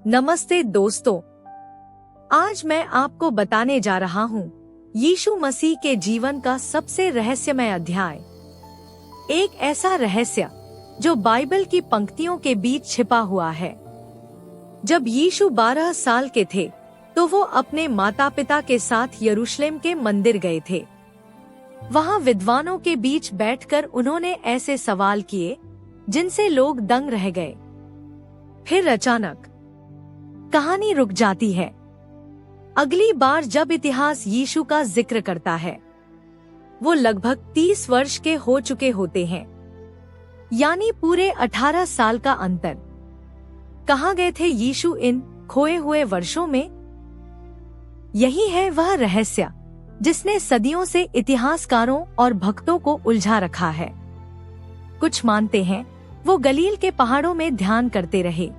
नमस्ते दोस्तों, आज मैं आपको बताने जा रहा हूँ यीशु मसीह के जीवन का सबसे रहस्यमय अध्याय। एक ऐसा रहस्य जो बाइबल की पंक्तियों के बीच छिपा हुआ है। जब यीशु 12 साल के थे तो वो अपने माता पिता के साथ यरूशलेम के मंदिर गए थे। वहाँ विद्वानों के बीच बैठकर उन्होंने ऐसे सवाल किए जिनसे लोग दंग रह गए। फिर अचानक कहानी रुक जाती है। अगली बार जब इतिहास यीशु का जिक्र करता है, वो लगभग 30 वर्ष के हो चुके होते हैं, यानी पूरे 18 साल का अंतर। कहाँ गए थे यीशु इन खोए हुए वर्षों में? यही है वह रहस्य जिसने सदियों से इतिहासकारों और भक्तों को उलझा रखा है। कुछ मानते हैं वो गलील के पहाड़ों में ध्यान करते रहे,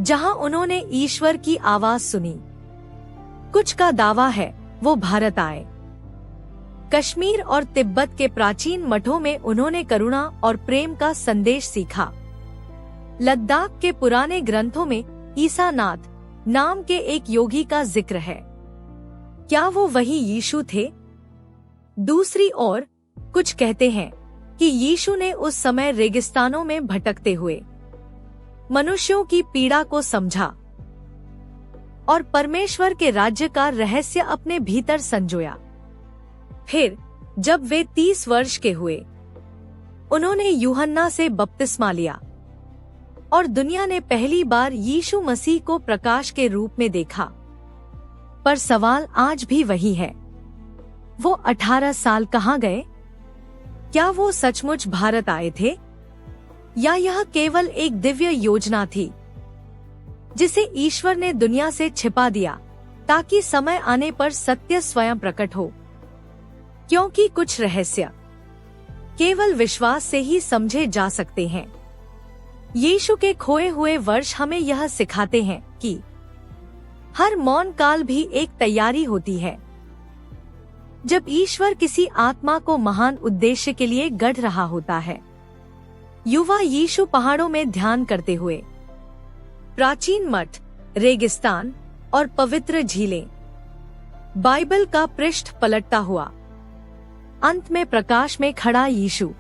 जहां उन्होंने ईश्वर की आवाज सुनी। कुछ का दावा है वो भारत आए। कश्मीर और तिब्बत के प्राचीन मठों में उन्होंने करुणा और प्रेम का संदेश सीखा। लद्दाख के पुराने ग्रंथों में ईसा नाथ नाम के एक योगी का जिक्र है। क्या वो वही यीशु थे? दूसरी ओर कुछ कहते हैं कि यीशु ने उस समय रेगिस्तानों में भटकते हुए मनुष्यों की पीड़ा को समझा और परमेश्वर के राज्य का रहस्य अपने भीतर संजोया। फिर जब वे 30 वर्ष के हुए, उन्होंने यूहन्ना से बपतिस्मा लिया और दुनिया ने पहली बार यीशु मसीह को प्रकाश के रूप में देखा। पर सवाल आज भी वही है, वो 18 साल कहाँ गए? क्या वो सचमुच भारत आए थे, या यह केवल एक दिव्य योजना थी जिसे ईश्वर ने दुनिया से छिपा दिया ताकि समय आने पर सत्य स्वयं प्रकट हो? क्योंकि कुछ रहस्य केवल विश्वास से ही समझे जा सकते हैं। यीशु के खोए हुए वर्ष हमें यह सिखाते हैं कि हर मौन काल भी एक तैयारी होती है। जब ईश्वर किसी आत्मा को महान उद्देश्य के लिए गढ़ रहा होता है। युवा यीशु पहाड़ों में ध्यान करते हुए, प्राचीन मठ, रेगिस्तान और पवित्र झीलें, बाइबल का पृष्ठ पलटता हुआ, अंत में प्रकाश में खड़ा यीशु।